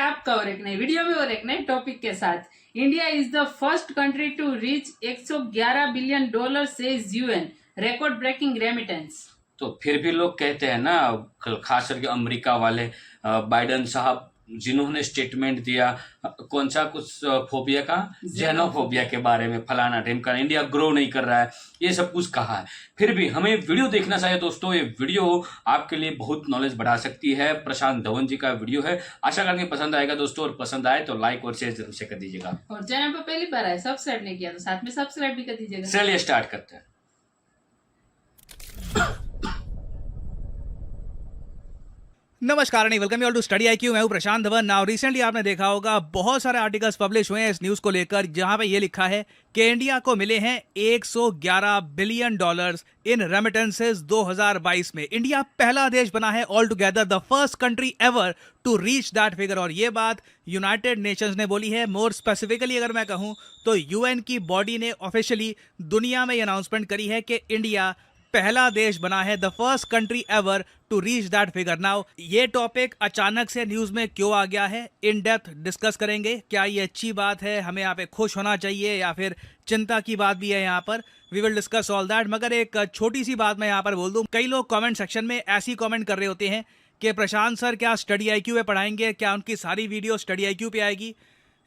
आपका और एक नई वीडियो में और एक नए टॉपिक के साथ। India is the first country to reach $111 billion says UN, record breaking remittance. तो फिर भी लोग कहते हैं ना, खास करके अमेरिका वाले, बाइडन साहब जिन्होंने स्टेटमेंट दिया, कौन सा कुछ फोबिया का, जेनोफोबिया के बारे में, फलाना ढिमका, इंडिया ग्रो नहीं कर रहा है, ये सब कुछ कहा है। फिर भी हमें वीडियो देखना चाहिए दोस्तों। ये वीडियो आपके लिए बहुत नॉलेज बढ़ा सकती है। प्रशांत धवन जी का वीडियो है, आशा करके पसंद आएगा दोस्तों। और पसंद आए तो लाइक और शेयर जरूर से कर दीजिएगा। और चैनल पर पहली बार आए, सब्सक्राइब नहीं किया तो साथ में सब्सक्राइब भी कर दीजिएगा। चलिए स्टार्ट करते हैं। नमस्कार and welcome you all to study IQ. मैं हूं प्रशांत धवन। नाउ रिसेंटली आपने देखा होगा बहुत सारे आर्टिकल्स पब्लिश हुए हैं इस न्यूज़ को लेकर, जहां पे ये लिखा है कि इंडिया को मिले हैं $111 बिलियन इन रेमिटेंसेस 2022 में। इंडिया पहला देश बना है all together, the first country ever to reach that figure. और ये बात यूनाइटेड नेशंस ने बोली है। मोर स्पेसिफिकली अगर मैं कहूं तो यूएन की बॉडी ने ऑफिशियली दुनिया में अनाउंसमेंट करी है कि इंडिया पहला देश बना है, the first country ever to reach that figure. Now ये टॉपिक अचानक से न्यूज़ में क्यों आ गया है, इन डेप्थ डिस्कस करेंगे। क्या ये अच्छी बात है, हमें यहाँ पे खुश होना चाहिए, या फिर चिंता की बात भी है यहाँ पर? We will discuss all that. मगर एक छोटी सी बात मैं यहाँ पर बोल दूँ। कई लोग कमेंट सेक्शन में ऐसी कमेंट कर रहे होते हैं कि प्रशांत सर क्या स्टडी आईक्यू पे पढ़ाएंगे, क्या उनकी सारी वीडियो स्टडी आईक्यू पे आएगी?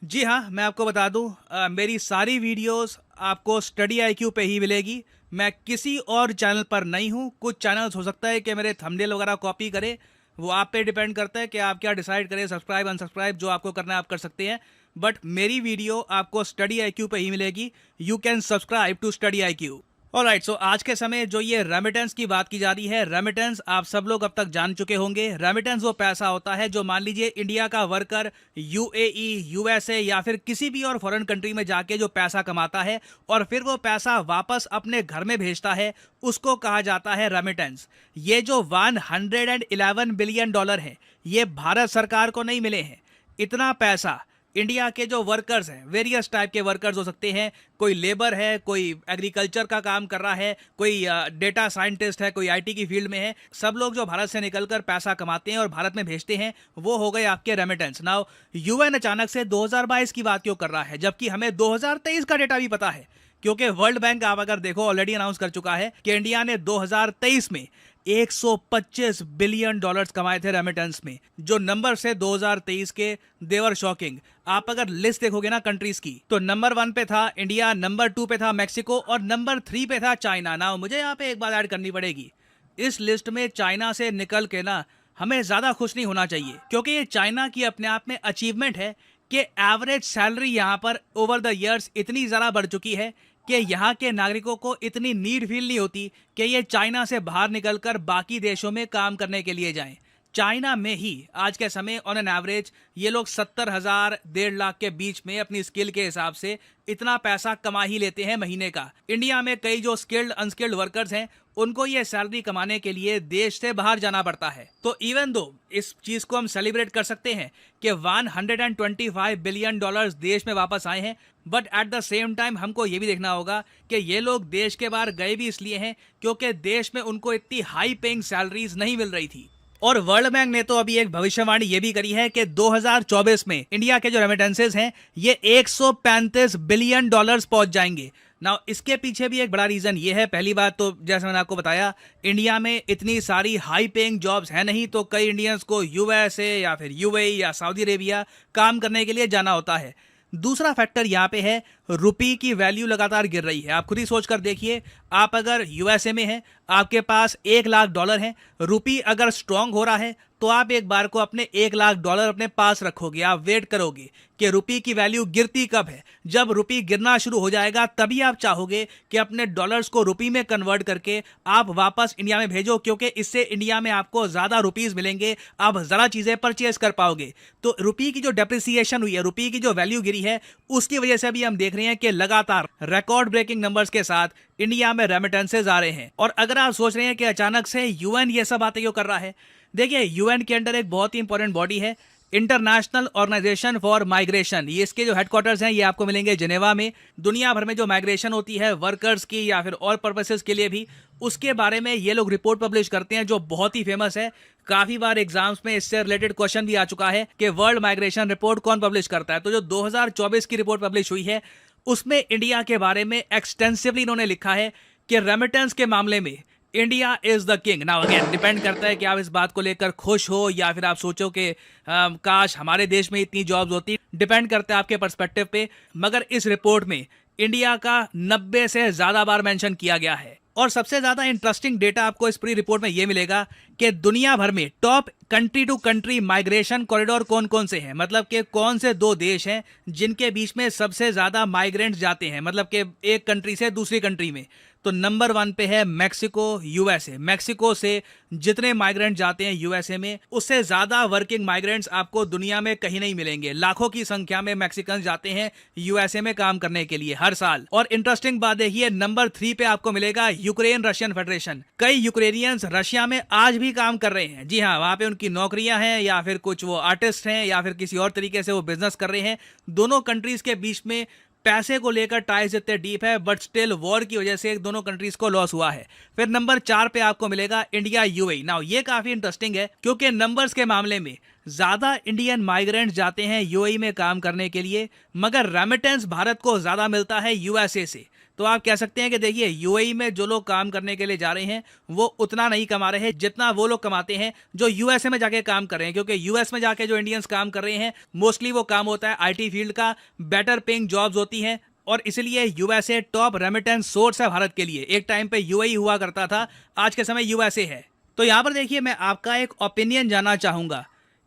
जी हाँ, मैं आपको बता दूं, मेरी सारी वीडियोस आपको स्टडी आईक्यू पे ही मिलेगी। मैं किसी और चैनल पर नहीं हूं। कुछ चैनल्स हो सकता है कि मेरे थंबनेल वगैरह कॉपी करे, वो आप पे डिपेंड करता है कि आप क्या डिसाइड करें, सब्सक्राइब अनसब्सक्राइब, जो आपको करना है आप कर सकते हैं। बट मेरी वीडियो आपको स्टडी आईक्यू पे ही मिलेगी। You can subscribe to study IQ. Alright, so आज के समय जो ये रेमिटेंस की बात की जा रही है, रेमिटेंस आप सब लोग अब तक जान चुके होंगे। रेमिटेंस वो पैसा होता है जो मान लीजिए इंडिया का वर्कर यूएई, यूएसए या फिर किसी भी और फॉरेन कंट्री में जाके जो पैसा कमाता है और फिर वो पैसा वापस अपने घर में भेजता है, उसको कहा जाता है रेमिटेंस। ये जो $111 बिलियन है, ये भारत सरकार को नहीं मिले हैं। इतना पैसा इंडिया के जो वर्कर्स हैं, वेरियस टाइप के वर्कर्स हो सकते हैं, कोई लेबर है, कोई एग्रीकल्चर का काम कर रहा है, कोई डेटा साइंटिस्ट है, कोई आईटी की फील्ड में है, सब लोग जो भारत से निकलकर पैसा कमाते हैं और भारत में भेजते हैं, वो हो गए आपके रेमिटेंस। नाउ यूएन अचानक से 2022 की बात क्यों कर रहा है, जबकि हमें 2023 का डेटा भी पता है? क्योंकि वर्ल्ड बैंक आप अगर देखो ऑलरेडी अनाउंस कर चुका है कि इंडिया ने 2023 में $125 बिलियन कमाए थे रेमिटेंस में। जो नंबर से 2023 के, देवर शॉकिंग। आप अगर लिस्ट देखोगे ना कंट्रीज की, तो नंबर 1 पे था इंडिया, नंबर 2 पे था मैक्सिको और नंबर 3 पे था चाइना। ना मुझे यहाँ पे एक बात ऐड करनी पड़ेगी, इस लिस्ट में चाइना से निकल के ना हमें ज्यादा खुश नहीं होना चाहिए, क्योंकि ये चाइना की अपने आप में अचीवमेंट है कि एवरेज सैलरी यहाँ पर ओवर द ईयर्स इतनी ज़्यादा बढ़ चुकी है कि यहाँ के नागरिकों को इतनी नीड फील नहीं होती कि ये चाइना से बाहर निकलकर बाकी देशों में काम करने के लिए जाएं। चाइना में ही आज के समय ऑन एन एवरेज ये लोग 70,000 1.5 लाख के बीच में अपनी स्किल के हिसाब से इतना पैसा कमा ही लेते हैं महीने का। इंडिया में कई जो स्किल्ड अनस्किल्ड वर्कर्स हैं, उनको ये सैलरी कमाने के लिए देश से बाहर जाना पड़ता है। तो इवन दो इस चीज को हम सेलिब्रेट कर सकते हैं कि $125 बिलियन देश में वापस आए हैं, but at the same time हमको ये भी देखना होगा कि ये लोग देश के बाहर गए भी इसलिए हैं क्योंकि देश में उनको इतनी हाई पेइंग सैलरीज नहीं मिल रही थी। और वर्ल्ड बैंक ने तो अभी एक भविष्यवाणी ये भी करी है कि 2024 में इंडिया के जो रेमिटेंसेस हैं ये $135 बिलियन पहुंच जाएंगे। नाउ इसके पीछे भी एक बड़ा रीजन ये है। पहली बात तो जैसे मैंने आपको बताया, इंडिया में इतनी सारी हाई पेइंग जॉब्स हैं नहीं, तो कई इंडियंस को यूएसए या फिर यूएई या सऊदी अरेबिया काम करने के लिए जाना होता है। दूसरा फैक्टर यहाँ पे है, रुपी की वैल्यू लगातार गिर रही है। आप खुद ही सोच कर देखिए, आप अगर यूएसए में हैं, आपके पास $1 लाख है, रुपी अगर स्ट्रांग हो रहा है तो आप एक बार को अपने $1 लाख अपने पास रखोगे, आप वेट करोगे कि रुपी की वैल्यू गिरती कब है। जब रुपी गिरना शुरू हो जाएगा तभी आप चाहोगे कि अपने डॉलर्स को रुपी में कन्वर्ट करके आप वापस इंडिया में भेजो, क्योंकि इससे इंडिया में आपको ज्यादा रुपीज मिलेंगे, आप ज्यादा चीजें परचेज कर पाओगे। तो रुपी की जो डेप्रिसिएशन हुई है, रुपी की जो वैल्यू गिरी है, उसकी वजह से भी हम देख रहे हैं कि लगातार रिकॉर्ड ब्रेकिंग नंबर्स के साथ इंडिया में रेमिटेंसेज आ रहे हैं। और अगर आप सोच रहे हैं कि अचानक से यूएन ये सब बातें क्यों कर रहा है, देखिए यूएन के अंडर एक बहुत ही इंपॉर्टेंट बॉडी है, इंटरनेशनल ऑर्गेनाइजेशन फॉर माइग्रेशन, ये इसके जो हेडक्वार्टर्स हैं ये आपको मिलेंगे जिनेवा में। दुनिया भर में जो माइग्रेशन होती है वर्कर्स की या फिर और पर्पसेस के लिए भी, उसके बारे में ये लोग रिपोर्ट पब्लिश करते हैं जो बहुत ही फेमस है। काफी बार एग्जाम्स में इससे रिलेटेड क्वेश्चन भी आ चुका है कि वर्ल्ड माइग्रेशन रिपोर्ट कौन पब्लिश करता है। तो जो 2024 की रिपोर्ट पब्लिश हुई है उसमें इंडिया के बारे में एक्सटेंसिवली इन्होंने लिखा है कि रेमिटेंस के मामले में India is the king. Now again depend करता है कि आप इस बात को लेकर खुश हो या फिर आप सोचो कि काश हमारे देश में इतनी जॉब्स होती। डिपेंड करता है आपके पर्सपेक्टिव पे, मगर इस रिपोर्ट में इंडिया का 90 से ज्यादा बार मेंशन किया गया है। और सबसे ज्यादा इंटरेस्टिंग डेटा आपको इस पूरी रिपोर्ट में ये मिलेगा कि दुनिया भर में top country to country migration corridor कौन कौन से हैं, मतलब कि कौन से 2 देश हैं जिनके बीच में सबसे ज्यादा माइग्रेंट्स जाते हैं, मतलब कि एक कंट्री से दूसरी कंट्री में। तो नंबर 1 पे है मैक्सिको, यूएसए। मैक्सिको से जितने माइग्रेंट जाते हैं यूएसए में, उससे ज्यादा वर्किंग माइग्रेंट्स आपको दुनिया में कहीं नहीं मिलेंगे। लाखों की संख्या में मैक्सिकन जाते हैं यूएसए में काम करने के लिए हर साल। और इंटरेस्टिंग बात देखिए, नंबर 3 पे आपको मिलेगा यूक्रेन रशियन फेडरेशन। कई यूक्रेनियंस रशिया में आज भी काम कर रहे हैं। जी हाँ, वहां पे उनकी नौकरियां हैं या फिर कुछ वो आर्टिस्ट हैं या फिर किसी और तरीके से वो बिजनेस कर रहे हैं। दोनों कंट्रीज के बीच में पैसे को लेकर टाइज इतने डीप है, बट स्टिल वॉर की वजह से दोनों कंट्रीज को लॉस हुआ है। फिर नंबर 4 पे आपको मिलेगा इंडिया यूएई। नाउ ये काफी इंटरेस्टिंग है क्योंकि नंबर्स के मामले में ज्यादा इंडियन माइग्रेंट्स जाते हैं यूएई में काम करने के लिए, मगर रेमिटेंस भारत को ज्यादा मिलता है यूएसए से। तो आप कह सकते हैं कि देखिए यूएई में जो लोग काम करने के लिए जा रहे हैं वो उतना नहीं कमा रहे हैं जितना वो लोग कमाते हैं जो यूएसए में जाके काम कर रहे हैं, क्योंकि यूएस में जाके जो इंडियंस काम कर रहे हैं मोस्टली वो काम होता है आईटी फील्ड का, बेटर पेइंग जॉब्स होती हैं, और इसलिए यूएसए टॉप रेमिटेंस सोर्स है भारत के लिए। एक टाइम पे यूएई हुआ करता था, आज के समय यूएसए है। तो यहां पर देखिए मैं आपका एक ओपिनियन जानना चाहूंगा,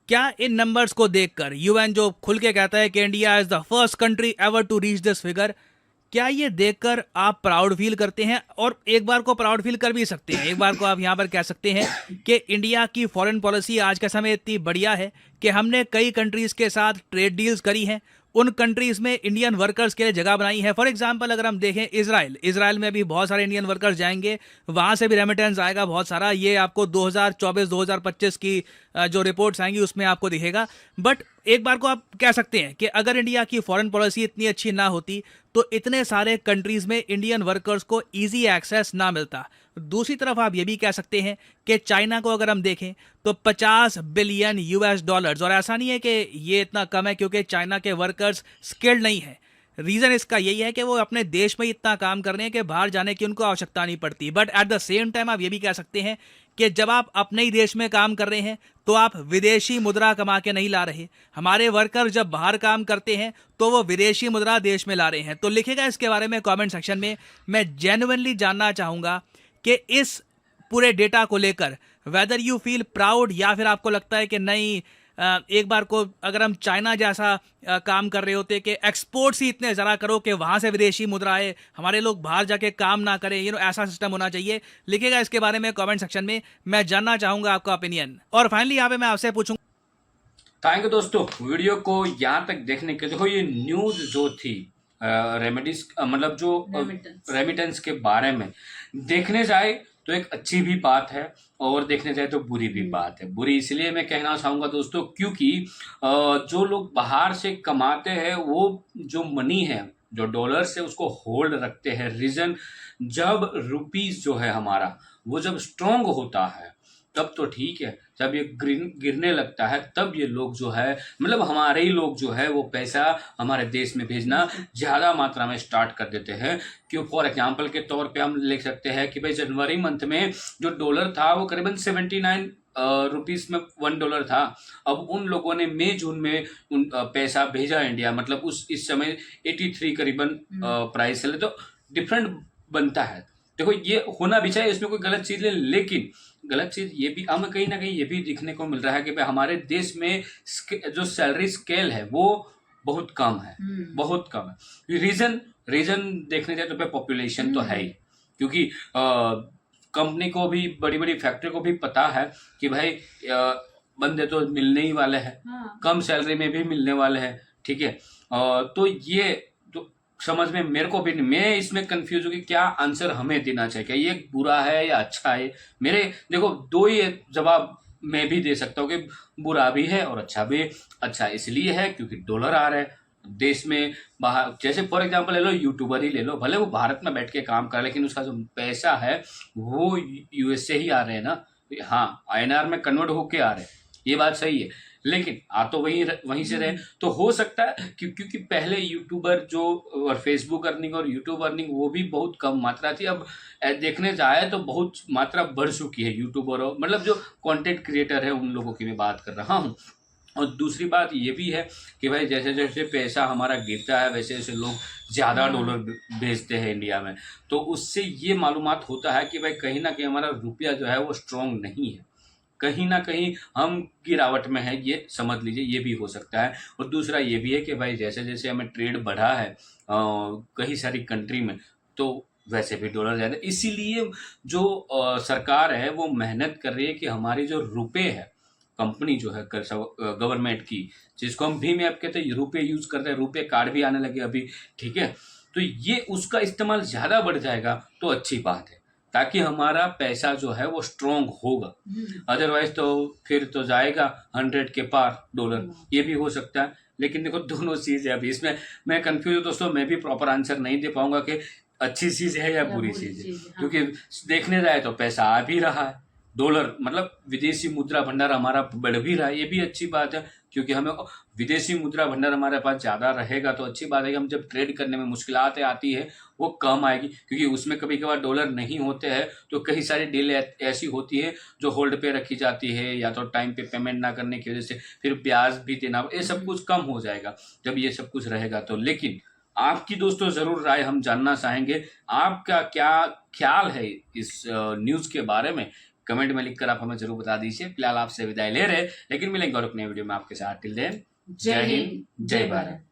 क्या इन नंबर्स को देखकर यूएन जो खुल के कहता है कि India is the first country ever to reach this figure, क्या ये देखकर आप प्राउड फील करते हैं? और एक बार को प्राउड फील कर भी सकते हैं, एक बार को आप यहां पर कह सकते हैं कि इंडिया की फॉरेन पॉलिसी आज के समय इतनी बढ़िया है कि हमने कई कंट्रीज के साथ ट्रेड डील्स करी हैं, उन कंट्रीज में इंडियन वर्कर्स के लिए जगह बनाई है। फॉर एग्जांपल अगर हम देखें इजराइल में भी बहुत सारे इंडियन वर्कर्स जाएंगे, वहां से भी रेमिटेंस आएगा बहुत सारा। ये आपको 2024-2025 की जो रिपोर्ट्स आएंगी उसमें आपको दिखेगा। बट एक बार को आप कह सकते हैं कि अगर इंडिया की फॉरेन पॉलिसी इतनी अच्छी ना होती तो इतने सारे कंट्रीज में इंडियन वर्कर्स को इजी एक्सेस ना मिलता। दूसरी तरफ आप ये भी कह सकते हैं कि चाइना को अगर हम देखें तो 50 बिलियन यूएस डॉलर्स, और ऐसा नहीं है कि ये इतना कम है क्योंकि चाइना के वर्कर्स स्किल्ड नहीं है। रीजन इसका यही है कि वो अपने देश में इतना काम कर रहे हैं कि बाहर जाने की उनको आवश्यकता नहीं पड़ती। But at the same time आप ये भी कह सकते हैं कि जब आप अपने ही देश में काम कर रहे हैं तो आप विदेशी मुद्रा कमा के नहीं ला रहे। हमारे वर्कर जब बाहर काम करते हैं तो वो विदेशी मुद्रा देश में ला रहे हैं। तो लिखेगा इसके बारे में कमेंट सेक्शन में। मैं जेन्युइनली जानना चाहूंगा कि इस पूरे डेटा को लेकर वेदर यू फील प्राउड या फिर आपको लगता है कि नहीं, एक बार को अगर हम चाइना जैसा काम कर रहे होते कि एक्सपोर्ट्स ही इतने ज़रा करो कि वहाँ से विदेशी मुद्रा आए, हमारे लोग बाहर जाके काम ना करें, ऐसा सिस्टम होना चाहिए। लिखेगा इसके बारे में कमेंट सेक्शन में, मैं जानना चाहूँगा आपका ओपिनियन। और फाइनली यहाँ पे मैं आपसे पूछूंगा। थैंक यू दोस्तों वीडियो को यहाँ तक देखने के। देखो ये न्यूज़ जो थी रेमेडीज मतलब जो रेमिटेंस के बारे में देखने जाए तो एक अच्छी भी बात है और देखने जाए तो बुरी भी बात है। बुरी इसलिए मैं कहना चाहूँगा दोस्तों क्योंकि जो लोग बाहर से कमाते हैं वो जो मनी है, जो डॉलर्स है, उसको होल्ड रखते हैं। रीज़न जब रुपीस जो है हमारा वो जब स्ट्रॉन्ग होता है तब तो ठीक है, जब ये गिरने लगता है तब ये लोग जो है मतलब हमारे ही लोग जो है वो पैसा हमारे देश में भेजना ज़्यादा मात्रा में स्टार्ट कर देते हैं। क्यों? फॉर एग्जांपल के तौर पे हम लिख सकते हैं कि भाई जनवरी मंथ में जो डॉलर था वो करीबन 79 रुपीस में $1 था। अब उन लोगों ने मई जून में पैसा भेजा इंडिया, मतलब इस समय 83 करीबन प्राइस है, तो डिफरेंट बनता है। देखो ये होना भी चाहिए, इसमें कोई गलत चीज़ नहीं, लेकिन गलत चीज़ ये भी हमें कहीं ना कहीं ये भी दिखने को मिल रहा है कि भाई हमारे देश में जो सैलरी स्केल है वो बहुत कम है, बहुत कम है। रीज़न देखने जाए तो भाई पॉपुलेशन तो है ही, क्योंकि कंपनी को भी, बड़ी बड़ी फैक्ट्री को भी पता है कि भाई बंदे तो मिलने ही वाले हैं, कम सैलरी में भी मिलने वाले हैं, ठीक है। तो ये तो समझ में मेरे को भी नहीं, मैं इसमें कंफ्यूज हूँ कि क्या आंसर हमें देना चाहिए, क्या ये बुरा है या अच्छा है। मेरे देखो दो ही जवाब मैं भी दे सकता हूँ कि बुरा भी है और अच्छा भी। अच्छा इसलिए है क्योंकि डॉलर आ रहा है देश में बाहर। जैसे फॉर एग्जांपल ले लो, यूट्यूबर ही ले लो, भले वो भारत में बैठ के काम कर, लेकिन उसका जो पैसा है वो यूएस से ही आ रहे हैं ना। हाँ, आईएनआर में कन्वर्ट होके आ रहे हैं, ये बात सही है, लेकिन आ तो वहीं से रहे। तो हो सकता है क्योंकि पहले यूट्यूबर जो और फेसबुक अर्निंग और यूट्यूब अर्निंग वो भी बहुत कम मात्रा थी। अब देखने जाए तो बहुत मात्रा बढ़ चुकी है यूट्यूबर और मतलब जो कंटेंट क्रिएटर है उन लोगों की मैं बात कर रहा हूँ। और दूसरी बात ये भी है कि भाई जैसे जैसे पैसा हमारा गिरता है वैसे वैसे लोग ज़्यादा डॉलर भेजते हैं इंडिया में, तो उससे ये मालूमात होता है कि भाई कहीं ना कहीं हमारा रुपया जो है वो स्ट्रॉन्ग नहीं है, कहीं ना कहीं हम गिरावट में है, ये समझ लीजिए, ये भी हो सकता है। और दूसरा ये भी है कि भाई जैसे जैसे हमें ट्रेड बढ़ा है कई सारी कंट्री में, तो वैसे भी डॉलर ज़्यादा, इसीलिए जो सरकार है वो मेहनत कर रही है कि हमारी जो रुपए है, कंपनी जो है गवर्नमेंट की, जिसको हम भीम ऐप कहते हैं, रुपए यूज़ करते हैं, रुपए कार्ड भी आने लगे अभी, ठीक है, तो ये उसका इस्तेमाल ज़्यादा बढ़ जाएगा तो अच्छी बात है, ताकि हमारा पैसा जो है वो स्ट्रॉन्ग होगा। अदरवाइज तो फिर तो जाएगा 100 के पार डॉलर, ये भी हो सकता है। लेकिन देखो दोनों चीज़ है, अभी इसमें मैं कंफ्यूज हूँ दोस्तों, मैं भी प्रॉपर आंसर नहीं दे पाऊंगा कि अच्छी चीज़ है या बुरी चीज़ है, क्योंकि देखने जाए तो पैसा आ भी रहा है, डॉलर मतलब विदेशी मुद्रा भंडार हमारा बढ़ भी रहा है, ये भी अच्छी बात है, क्योंकि हमें विदेशी मुद्रा भंडार हमारे पास ज़्यादा रहेगा तो अच्छी बात है कि हम जब ट्रेड करने में मुश्किलात आती है वो कम आएगी, क्योंकि उसमें कभी कभार डॉलर नहीं होते हैं तो कई सारी डील ऐसी होती है जो होल्ड पे रखी जाती है, या तो टाइम पे पेमेंट ना करने की वजह से फिर ब्याज भी देना, ये सब कुछ कम हो जाएगा जब ये सब कुछ रहेगा तो। लेकिन आपकी दोस्तों ज़रूर राय हम जानना चाहेंगे, आपका क्या ख्याल है इस न्यूज़ के बारे में, कमेंट में लिखकर आप हमें जरूर बता दीजिए। फिलहाल आपसे विदाई ले रहे, लेकिन मिलेंगे और एक नए वीडियो में आपके साथ। टिल देन, जय हिंद, जय भारत।